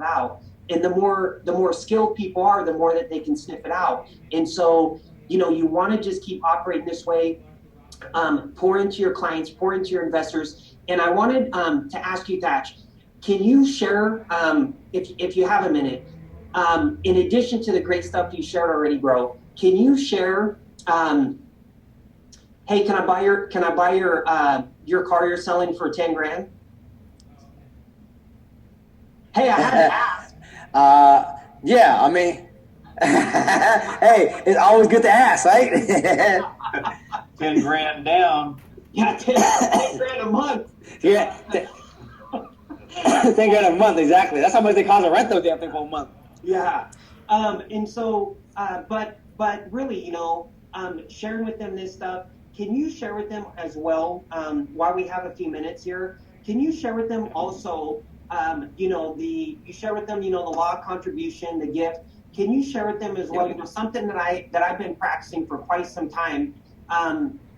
out. And the more skilled people are, the more that they can sniff it out. And so, you want to just keep operating this way. Pour into your clients, pour into your investors. And I wanted to ask you, Thatch, can you share, if you have a minute, in addition to the great stuff you shared already, bro, can you share, hey, can I buy your car you're selling for 10 grand? Hey, I had to ask. Yeah, I mean, hey, it's always good to ask, right? 10 grand down. Yeah, 10 grand a month. Yeah, 10 grand a month, exactly. That's how much they cost to rent those damn thing for a month. Yeah, and so, but really, sharing with them this stuff. Can you share with them as well, while we have a few minutes here? Can you share with them also, you share with them, the law of contribution, the gift. Can you share with them as well, something that I've been practicing for quite some time.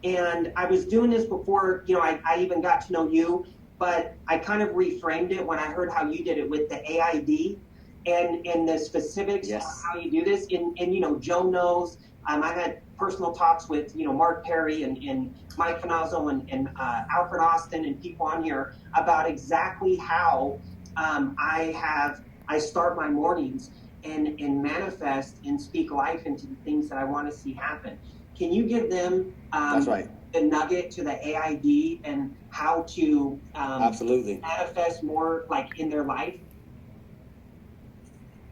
And I was doing this before, I even got to know you, but I kind of reframed it when I heard how you did it with the AID and the specifics of how you do this. And Joe knows, I've had personal talks with, Mark Perry and Mike Finazzo and Alfred Austin and people on here about exactly how I start my mornings and manifest and speak life into the things that I want to see happen. Can you give them That's right. the nugget to the AID and how to absolutely manifest more like in their life?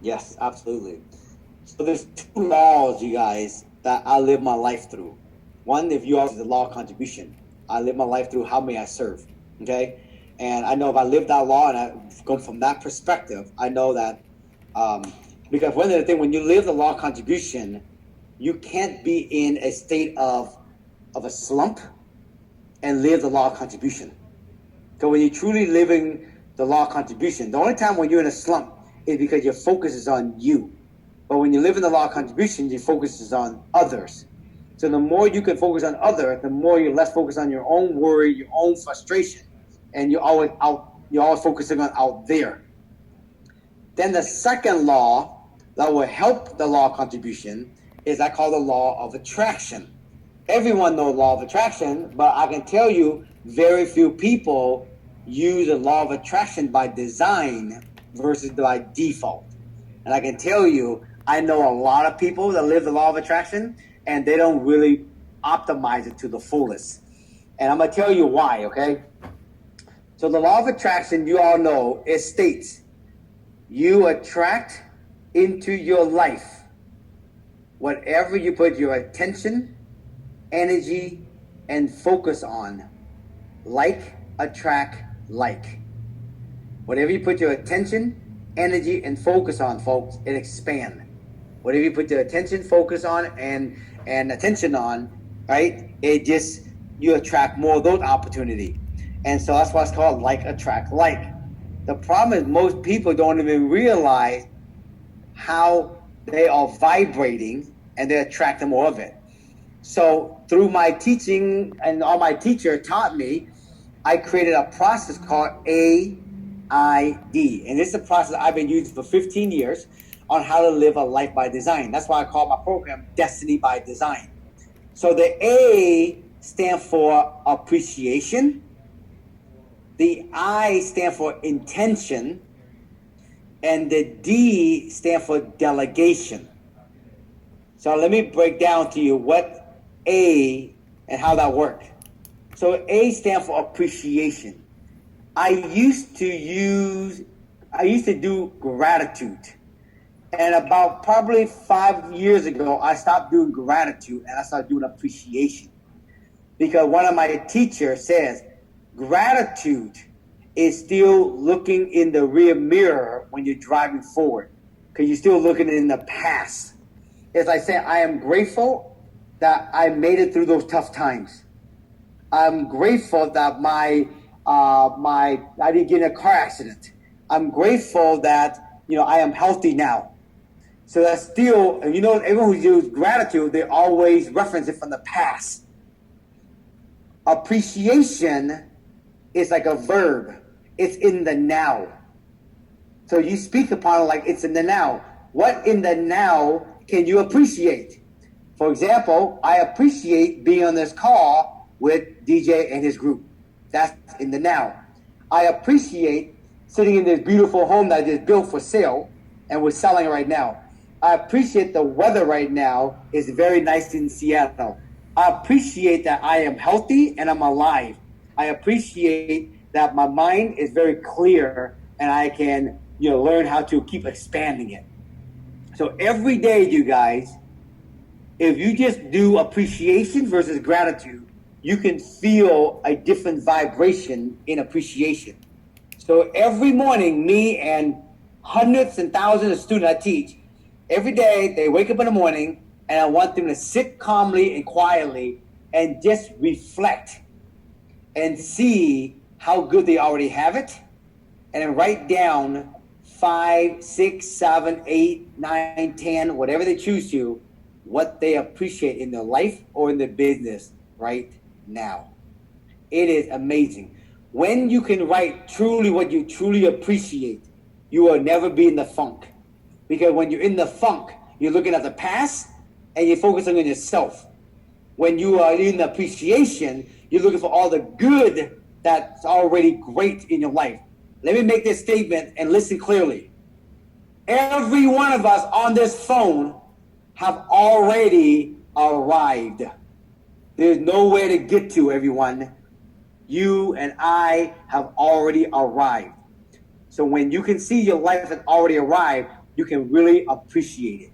Yes, absolutely. So there's two laws, you guys, that I live my life through. One, if you ask the law of contribution, I live my life through how may I serve, okay? And I know if I live that law and I go from that perspective, I know that because one of the things, when you live the law of contribution, you can't be in a state of a slump and live the law of contribution. So when you're truly living the law of contribution, the only time when you're in a slump is because your focus is on you. But when you live in the law of contribution, your focus is on others. So the more you can focus on others, the more you're less focused on your own worry, your own frustration, and you're always focusing on out there. Then the second law that will help the law of contribution is I call the law of attraction. Everyone knows law of attraction, but I can tell you very few people use the law of attraction by design versus by default. And I can tell you, I know a lot of people that live the law of attraction and they don't really optimize it to the fullest. And I'm going to tell you why, okay? So the law of attraction, you all know, it states you attract into your life whatever you put your attention, energy, and focus on. Like, attract, like. Whatever you put your attention, energy, and focus on, folks, it expands. Whatever you put your attention, focus on, and attention on, right, you attract more of those opportunities. And so that's why it's called like, attract, like. The problem is most people don't even realize how they are vibrating and they're attracting more of it. So through my teaching, and all my teacher taught me, I created a process called AID. And this is a process I've been using for 15 years on how to live a life by design. That's why I call my program Destiny by Design. So the A stands for appreciation. The I stand for intention. And the D stand for delegation. So let me break down to you what A and how that works. So A stands for appreciation. I used to do gratitude. And about probably 5 years ago, I stopped doing gratitude and I started doing appreciation. Because one of my teachers says, gratitude is still looking in the rear mirror when you're driving forward. Because you're still looking in the past. It's like saying, I am grateful that I made it through those tough times. I'm grateful that I didn't get in a car accident. I'm grateful that, I am healthy now. So that's still, everyone who uses gratitude, they always reference it from the past. Appreciation is like a verb. It's in the now. So you speak upon it like it's in the now. What in the now can you appreciate? For example, I appreciate being on this call with DJ and his group. That's in the now. I appreciate sitting in this beautiful home that I just built for sale and we're selling it right now. I appreciate the weather right now is very nice in Seattle. I appreciate that I am healthy and I'm alive. I appreciate that my mind is very clear and I can, learn how to keep expanding it. So every day, you guys, if you just do appreciation versus gratitude, you can feel a different vibration in appreciation. So every morning, me and hundreds and thousands of students I teach, every day they wake up in the morning and I want them to sit calmly and quietly and just reflect and see how good they already have it, and then write down 5, 6, 7, 8, 9, 10, whatever they choose to, what they appreciate in their life or in their business right now. It is amazing. When you can write truly what you truly appreciate, you will never be in the funk. Because when you're in the funk, you're looking at the past and you're focusing on yourself. When you are in appreciation, you're looking for all the good that's already great in your life. Let me make this statement and listen clearly. Every one of us on this phone have already arrived. There's nowhere to get to, everyone. You and I have already arrived. So when you can see your life has already arrived, you can really appreciate it.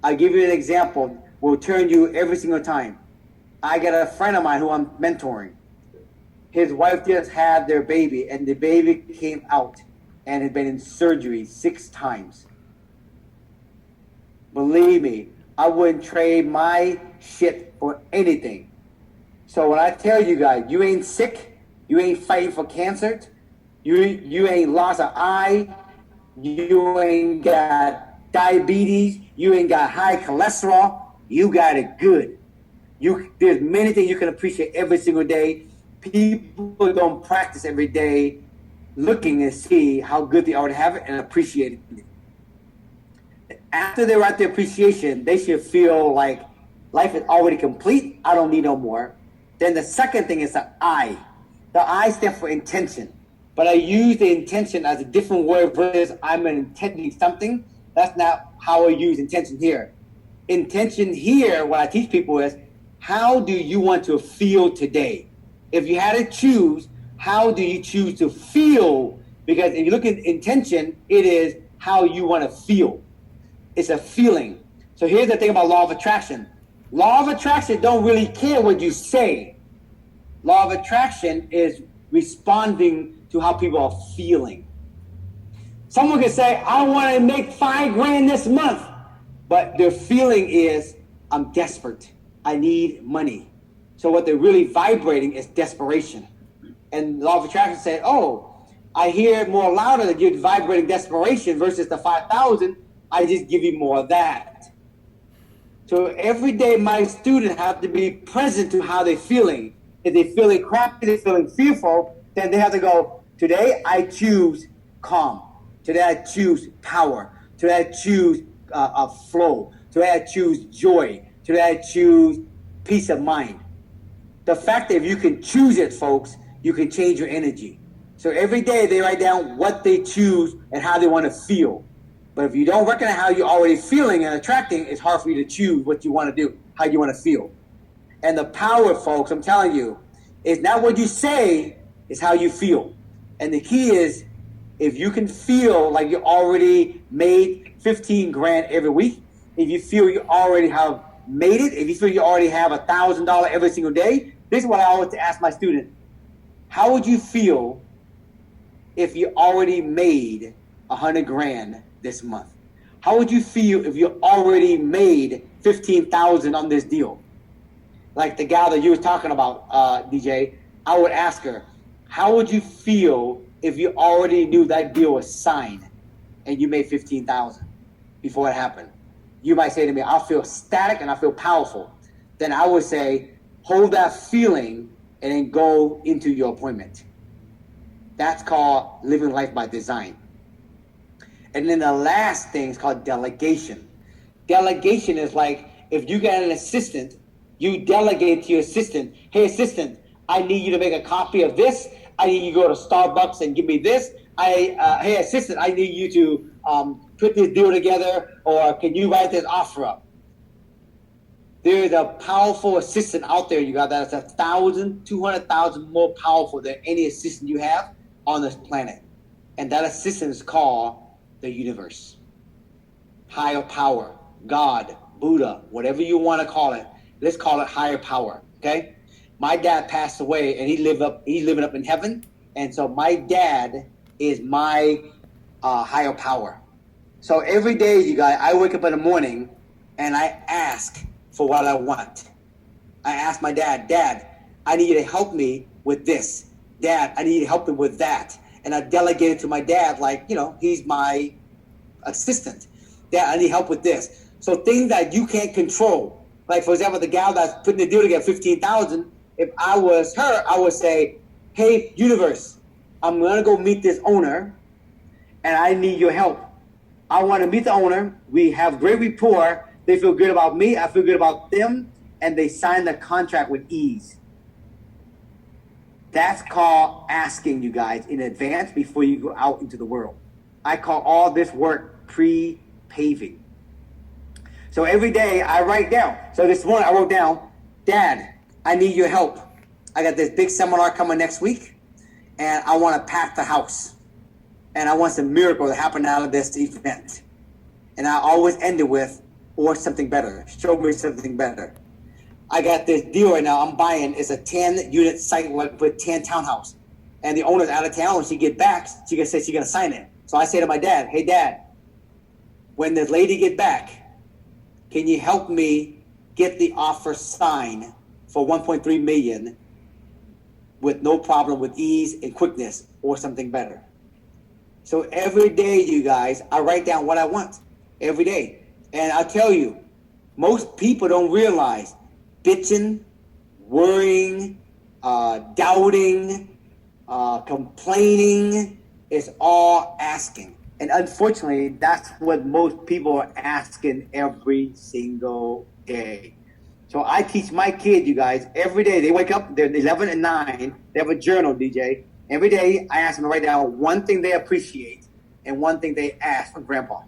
I'll give you an example. Will turn you every single time. I got a friend of mine who I'm mentoring. His wife just had their baby, and the baby came out and had been in surgery 6 times. Believe me, I wouldn't trade my shit for anything. So when I tell you guys, you ain't sick, you ain't fighting for cancer, you ain't lost an eye, you ain't got diabetes, you ain't got high cholesterol, you got it good. There's many things you can appreciate every single day. People don't practice every day looking and see how good they already have it and appreciate it. After they're at the appreciation, they should feel like life is already complete. I don't need no more. Then the second thing is the I. The I stands for intention. But I use the intention as a different word versus I'm intending something. That's not how I use intention here. Intention here, what I teach people is, how do you want to feel today? If you had to choose, how do you choose to feel? Because if you look at intention, it is how you want to feel. It's a feeling. So here's the thing about law of attraction. Law of attraction don't really care what you say. Law of attraction is responding to how people are feeling. Someone can say, I want to make $5,000 this month. But their feeling is, I'm desperate. I need money. So what they're really vibrating is desperation. And law of attraction said, oh, I hear it more louder that you're vibrating desperation versus the 5,000. I just give you more of that. So every day my students have to be present to how they're feeling. If they're feeling crappy, they're feeling fearful, then they have to go, today I choose calm. Today I choose power. Today I choose flow. Today I choose joy. Today I choose peace of mind. The fact that if you can choose it, folks, you can change your energy. So every day they write down what they choose and how they want to feel. But if you don't recognize how you're already feeling and attracting, it's hard for you to choose what you want to do, how you want to feel. And the power, folks, I'm telling you, is not what you say, it's how you feel. And the key is, if you can feel like you already made 15 grand every week, if you feel you already have made it, if you feel you already have $1,000 every single day, this is what I always ask my students. How would you feel if you already made 100 grand this month? How would you feel if you already made 15,000 on this deal? Like the gal that you were talking about, DJ, I would ask her, how would you feel if you already knew that deal was signed and you made 15,000 before it happened? You might say to me, I'll feel ecstatic and I feel powerful. Then I would say, hold that feeling and then go into your appointment. That's called living life by design. And then the last thing is called delegation. Delegation is like if you got an assistant, you delegate to your assistant, hey, assistant, I need you to make a copy of this. I need you to go to Starbucks and give me this. Hey, assistant, I need you to put this deal together, or can you write this offer up? There is a powerful assistant out there, you got that's 1,000, 200,000 more powerful than any assistant you have on this planet. And that assistant is called the universe. Higher power, God, Buddha, whatever you want to call it. Let's call it higher power, okay? My dad passed away and he's living up in heaven. And so my dad is my higher power. So every day, you guys, I wake up in the morning and I ask for what I want. I ask my dad, Dad, I need you to help me with this. Dad, I need you to help me with that. And I delegate it to my dad like, you know, he's my assistant. Dad, I need help with this. So things that you can't control. Like, for example, the gal that's putting the deal together, 15,000, if I was her, I would say, hey, universe, I'm going to go meet this owner and I need your help. I want to meet the owner. We have great rapport. They feel good about me. I feel good about them. And they sign the contract with ease. That's called asking, you guys, in advance before you go out into the world. I call all this work pre-paving. So every day I write down. So this morning I wrote down, Dad, I need your help. I got this big seminar coming next week, and I want to pack the house. And I want some miracle to happen out of this event. And I always end it with, or something better. Show me something better. I got this deal right now I'm buying. It's a 10-unit site with 10 townhouse. And the owner's out of town. When she get back, she can say she's going to sign it. So I say to my dad, hey, Dad, when the lady get back, can you help me get the offer signed for $1.3 million with no problem, with ease and quickness, or something better? So every day, you guys, I write down what I want every day. And I'll tell you, most people don't realize bitching, worrying, doubting, complaining is all asking. And unfortunately, that's what most people are asking every single day. So I teach my kids, you guys, every day. They wake up, they're 11 and 9. They have a journal, DJ. Every day, I ask them to write down one thing they appreciate and one thing they ask from Grandpa.